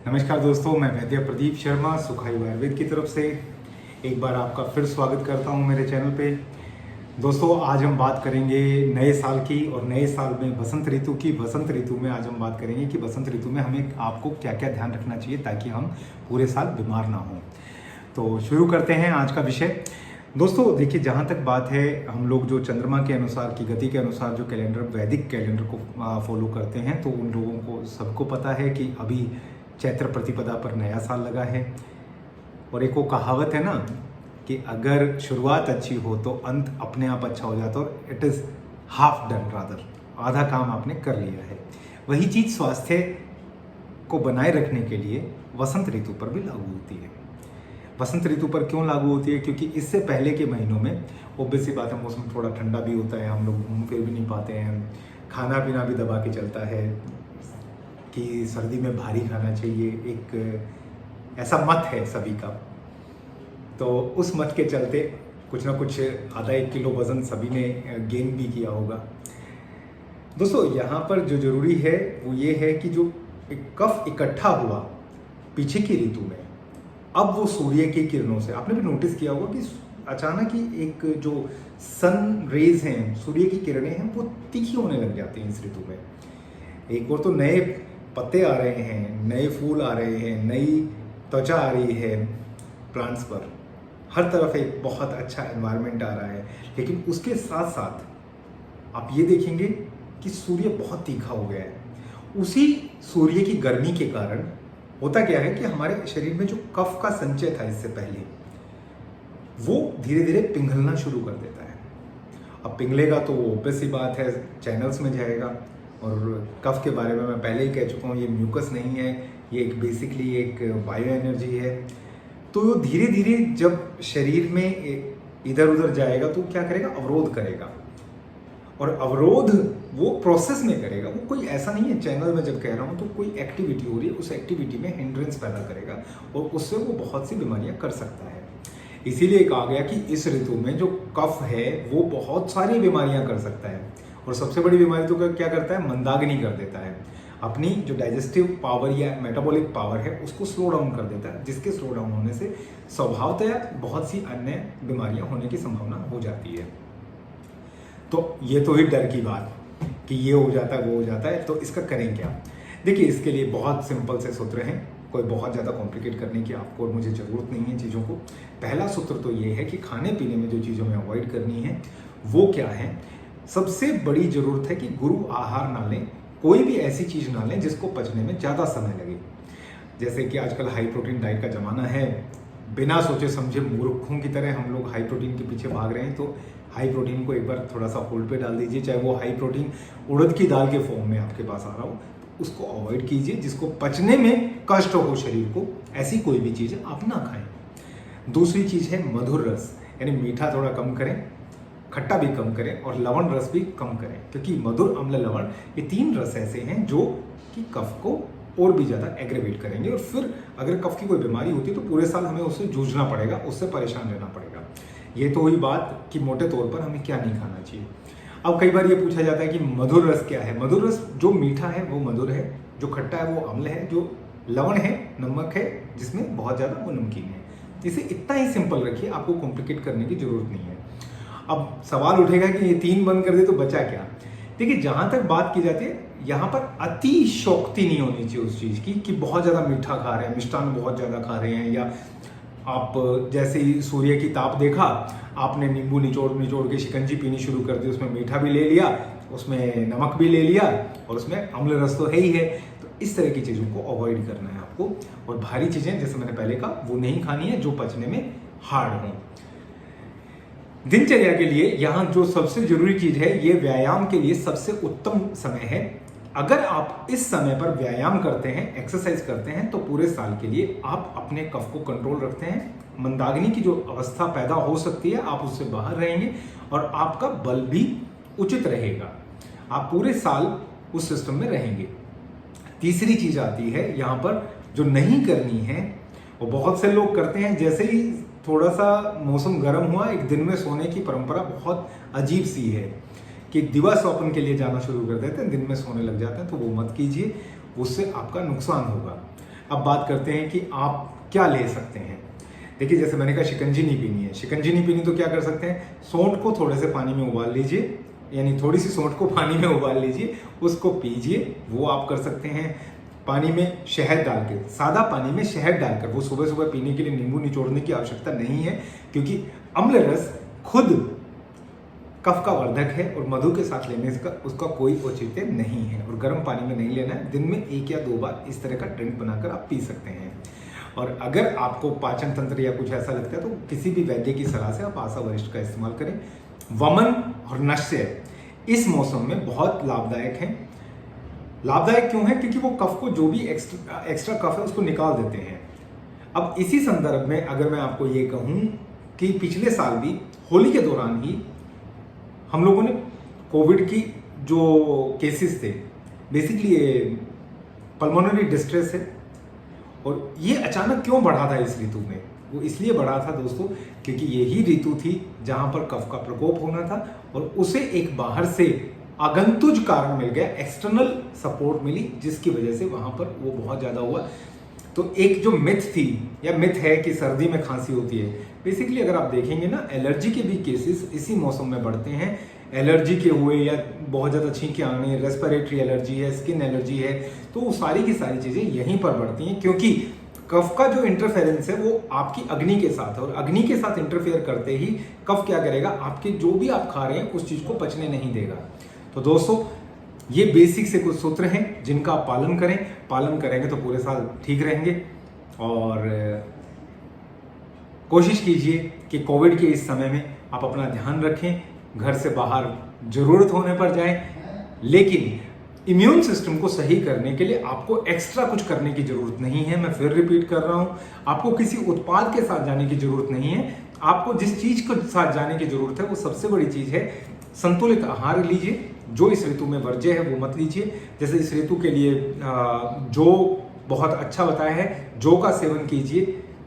नमस्कार दोस्तों, मैं वैद्य प्रदीप शर्मा सुखायु आयुर्वेद की तरफ से एक बार आपका फिर स्वागत करता हूं मेरे चैनल पे। दोस्तों, आज हम बात करेंगे नए साल की और नए साल में बसंत ऋतु की। बसंत ऋतु में आज हम बात करेंगे कि बसंत ऋतु में हमें आपको क्या क्या ध्यान रखना चाहिए ताकि हम पूरे साल बीमार ना हों। तो शुरू करते हैं आज का विषय। दोस्तों देखिए, जहाँ तक बात है, हम लोग जो चंद्रमा के अनुसार की गति के अनुसार जो कैलेंडर वैदिक कैलेंडर को फॉलो करते हैं, तो उन लोगों को सबको पता है कि अभी चैत्र प्रतिपदा पर नया साल लगा है। और एक वो कहावत है ना कि अगर शुरुआत अच्छी हो तो अंत अपने आप अच्छा हो जाता है, और it is half done rather, आधा काम आपने कर लिया है। वही चीज़ स्वास्थ्य को बनाए रखने के लिए वसंत ऋतु पर भी लागू होती है। वसंत ऋतु पर क्यों लागू होती है? क्योंकि इससे पहले के महीनों में ऑब्वियस सी बात है, मौसम थोड़ा ठंडा भी होता है, हम लोग घूम फिर भी नहीं पाते हैं, खाना पीना भी दबा के चलता है कि सर्दी में भारी खाना चाहिए, एक ऐसा मत है सभी का। तो उस मत के चलते कुछ ना कुछ आधा 1 किलो वज़न सभी ने गेन भी किया होगा। दोस्तों, यहाँ पर जो ज़रूरी है वो ये है कि जो एक कफ इकट्ठा हुआ पीछे की ऋतु में, अब वो सूर्य की किरणों से, आपने भी नोटिस किया होगा कि अचानक ही एक जो सन रेज हैं, सूर्य की किरणें हैं, वो तीखी होने लग जाती हैं इस ऋतु में। एक और तो नए पत्ते आ रहे हैं, नए फूल आ रहे हैं, नई त्वचा आ रही है प्लांट्स पर, हर तरफ एक बहुत अच्छा एनवायरनमेंट आ रहा है। लेकिन उसके साथ साथ आप ये देखेंगे कि सूर्य बहुत तीखा हो गया है। उसी सूर्य की गर्मी के कारण होता क्या है कि हमारे शरीर में जो कफ का संचय था इससे पहले, वो धीरे धीरे पिघलना शुरू कर देता है। अब पिघलेगा तो वो ऑब्वियस सी बात है, चैनल्स में जाएगा। और कफ के बारे में मैं पहले ही कह चुका हूँ, ये म्यूकस नहीं है, ये एक बेसिकली एक बायो एनर्जी है। तो वो धीरे धीरे जब शरीर में इधर उधर जाएगा तो क्या करेगा? अवरोध करेगा। और अवरोध वो प्रोसेस में करेगा, वो कोई ऐसा नहीं है चैनल में जब कह रहा हूँ तो कोई एक्टिविटी हो रही है, उस एक्टिविटी में हिंड्रेंस पैदा करेगा और उससे वो बहुत सी बीमारियां कर सकता है। इसीलिए कहा गया कि इस ऋतु में जो कफ है वो बहुत सारी बीमारियां कर सकता है। और सबसे बड़ी बीमारी तो क्या करता है? मंदाग्नि कर देता है। अपनी जो डाइजेस्टिव पावर या मेटाबॉलिक पावर है उसको स्लो डाउन कर देता है, जिसके स्लो डाउन होने से स्वभावतः बहुत सी अन्य बीमारियां होने की संभावना हो जाती है। तो ये तो ही डर की बात कि ये हो जाता है वो हो जाता है, तो इसका करें क्या? देखिए, इसके लिए बहुत सिंपल से सूत्र हैं, कोई बहुत ज़्यादा कॉम्प्लिकेट करने की आपको और मुझे ज़रूरत नहीं है चीज़ों को। पहला सूत्र तो ये है कि खाने पीने में जो चीज़ों में अवॉइड करनी है वो क्या है? सबसे बड़ी ज़रूरत है कि गुरु आहार ना लें, कोई भी ऐसी चीज़ ना लें जिसको पचने में ज़्यादा समय लगे। जैसे कि आजकल हाई प्रोटीन डाइट का ज़माना है, बिना सोचे समझे मूर्खों की तरह हम लोग हाई प्रोटीन के पीछे भाग रहे हैं। तो हाई प्रोटीन को एक बार थोड़ा सा होल्ड पे डाल दीजिए, चाहे वो हाई प्रोटीन उड़द की दाल के फॉर्म में आपके पास आ रहा हो, तो उसको अवॉइड कीजिए। जिसको पचने में कष्ट हो शरीर को, ऐसी कोई भी चीज़ आप ना खाएं। दूसरी चीज़ है मधुर रस, यानी मीठा थोड़ा कम करें, खट्टा भी कम करें और लवण रस भी कम करें, क्योंकि मधुर, अम्ल, लवण ये 3 रस ऐसे हैं जो कि कफ को और भी ज़्यादा एग्रेवेट करेंगे। और फिर अगर कफ की कोई बीमारी होती है तो पूरे साल हमें उससे जूझना पड़ेगा, उससे परेशान रहना पड़ेगा। ये तो हुई बात कि मोटे तौर पर हमें क्या नहीं खाना चाहिए। अब कई बार ये पूछा जाता है कि मधुर रस क्या है? मधुर रस जो मीठा है वो मधुर है, जो खट्टा है वो अम्ल है, जो लवण है नमक है, जिसमें बहुत ज़्यादा वो नमकीन है। इसे इतना ही सिंपल रखिए, आपको कॉम्प्लिकेट करने की जरूरत नहीं है। अब सवाल उठेगा कि ये 3 बंद कर दे तो बचा क्या? देखिए, जहाँ तक बात की जाती है, यहाँ पर अति शौक्ति नहीं होनी चाहिए उस चीज़ की कि बहुत ज़्यादा मीठा खा रहे हैं, मिष्ठान बहुत ज़्यादा खा रहे हैं, या आप जैसे ही सूर्य की ताप देखा, आपने नींबू निचोड़ निचोड़ के शिकंजी पीनी शुरू कर दी, उसमें मीठा भी ले लिया, उसमें नमक भी ले लिया और उसमें अम्ल रस तो है ही है। तो इस तरह की चीज़ों को अवॉइड करना है आपको। और भारी चीज़ें, जैसे मैंने पहले कहा, वो नहीं खानी है जो पचने में हार्ड हों। दिनचर्या के लिए यहाँ जो सबसे जरूरी चीज है, ये व्यायाम के लिए सबसे उत्तम समय है। अगर आप इस समय पर व्यायाम करते हैं, एक्सरसाइज करते हैं, तो पूरे साल के लिए आप अपने कफ को कंट्रोल रखते हैं। मंदाग्नि की जो अवस्था पैदा हो सकती है, आप उससे बाहर रहेंगे और आपका बल भी उचित रहेगा। आप पूरे साल उस सिस्टम में रहेंगे। तीसरी चीज आती है यहाँ पर जो नहीं करनी है, वो बहुत से लोग करते हैं। जैसे ही थोड़ा सा मौसम गर्म हुआ, एक दिन में सोने की परंपरा बहुत अजीब सी है कि दिवा स्वप्न के लिए जाना शुरू कर देते हैं, दिन में सोने लग जाते हैं। तो वो मत कीजिए, उससे आपका नुकसान होगा। अब बात करते हैं कि आप क्या ले सकते हैं। देखिए, जैसे मैंने कहा शिकंजी नहीं पीनी है, शिकंजी नहीं पीनी तो क्या कर सकते हैं, सौंठ को थोड़े से पानी में उबाल लीजिए, यानी थोड़ी सी सौंठ को पानी में उबाल लीजिए, उसको पीजिए, वो आप कर सकते हैं। पानी में शहद डाल के, सादा पानी में शहद डालकर, वो सुबह सुबह पीने के लिए नींबू निचोड़ने की आवश्यकता नहीं है, क्योंकि अम्ल रस खुद कफ का वर्धक है और मधु के साथ लेने का उसका कोई औचित्य नहीं है, और गर्म पानी में नहीं लेना है। दिन में 1 या 2 बार इस तरह का ड्रिंक बनाकर आप पी सकते हैं। और अगर आपको पाचन तंत्र या कुछ ऐसा लगता है तो किसी भी वैद्य की सलाह से आप आशा वरिष्ठ का इस्तेमाल करें। वमन और नश्य इस मौसम में बहुत लाभदायक हैं। लाभदायक क्यों है? क्योंकि वो कफ को, जो भी एक्स्ट्रा कफ है उसको निकाल देते हैं। अब इसी संदर्भ में अगर मैं आपको ये कहूं कि पिछले साल भी होली के दौरान ही हम लोगों ने कोविड की जो केसेस थे, बेसिकली पल्मोनरी डिस्ट्रेस है, और ये अचानक क्यों बढ़ा था इस ऋतु में? वो इसलिए बढ़ा था दोस्तों क्योंकि यही ऋतु थी जहां पर कफ का प्रकोप होना था, और उसे एक बाहर से आगंतुक कारण मिल गया, एक्सटर्नल सपोर्ट मिली, जिसकी वजह से वहां पर वो बहुत ज्यादा हुआ। तो एक जो मिथ थी या मिथ है कि सर्दी में खांसी होती है, बेसिकली अगर आप देखेंगे ना, एलर्जी के भी केसेस इसी मौसम में बढ़ते हैं। एलर्जी के हुए या बहुत ज़्यादा छींकें आने, रेस्पिरेटरी एलर्जी है, स्किन एलर्जी है, तो वो सारी की सारी चीज़ें यहीं पर बढ़ती हैं, क्योंकि कफ का जो इंटरफेरेंस है वो आपकी अग्नि के साथ है, और अग्नि के साथ इंटरफेयर करते ही कफ क्या करेगा, आपके जो भी आप खा रहे हैं उस चीज़ को पचने नहीं देगा। तो दोस्तों, ये बेसिक से कुछ सूत्र हैं जिनका आप पालन करेंगे तो पूरे साल ठीक रहेंगे। और कोशिश कीजिए कि कोविड के इस समय में आप अपना ध्यान रखें, घर से बाहर जरूरत होने पर जाएं, लेकिन इम्यून सिस्टम को सही करने के लिए आपको एक्स्ट्रा कुछ करने की जरूरत नहीं है। मैं फिर रिपीट कर रहा हूं, आपको किसी उत्पाद के साथ जाने की जरूरत नहीं है। आपको जिस चीज के साथ जाने की जरूरत है वो सबसे बड़ी चीज है संतुलित आहार लीजिए। जो इस ऋतु में वर्ज्य है वो मत लीजिए। जैसे इस ऋतु के लिए जो बहुत अच्छा बताया है, जौ का सेवन कीजिए।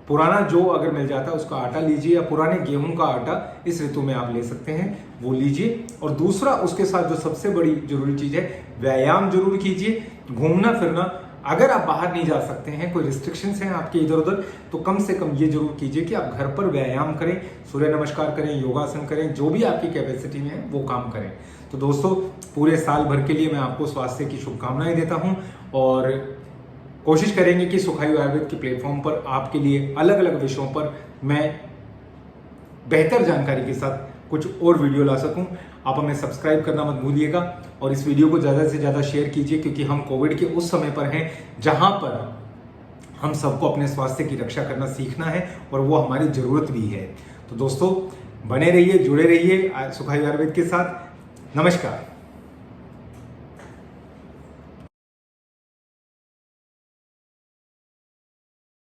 पुराना जौ अगर मिल जाता है उसका आटा लीजिए, या पुराने गेहूं का आटा इस ऋतु में आप ले सकते हैं, वो लीजिए। और दूसरा, उसके साथ जो सबसे बड़ी जरूरी चीज है, व्यायाम जरूर कीजिए। घूमना फिरना, अगर आप बाहर नहीं जा सकते हैं, कोई रिस्ट्रिक्शंस हैं आपके इधर उधर, तो कम से कम ये जरूर कीजिए कि आप घर पर व्यायाम करें, सूर्य नमस्कार करें, योगासन करें, जो भी आपकी कैपेसिटी में है वो काम करें। तो दोस्तों, पूरे साल भर के लिए मैं आपको स्वास्थ्य की शुभकामनाएं देता हूं, और कोशिश करेंगे कि सुखायु आयुर्वेद के प्लेटफॉर्म पर आपके लिए अलग अलग विषयों पर मैं बेहतर जानकारी के साथ कुछ और वीडियो ला सकूं। आप हमें सब्सक्राइब करना मत भूलिएगा, और इस वीडियो को ज़्यादा से ज़्यादा शेयर कीजिए, क्योंकि हम कोविड के उस समय पर हैं जहां पर हम सबको अपने स्वास्थ्य की रक्षा करना सीखना है, और वो हमारी ज़रूरत भी है। तो दोस्तों, बने रहिए, जुड़े रहिए सुखायु आयुर्वेद के साथ। नमस्कार।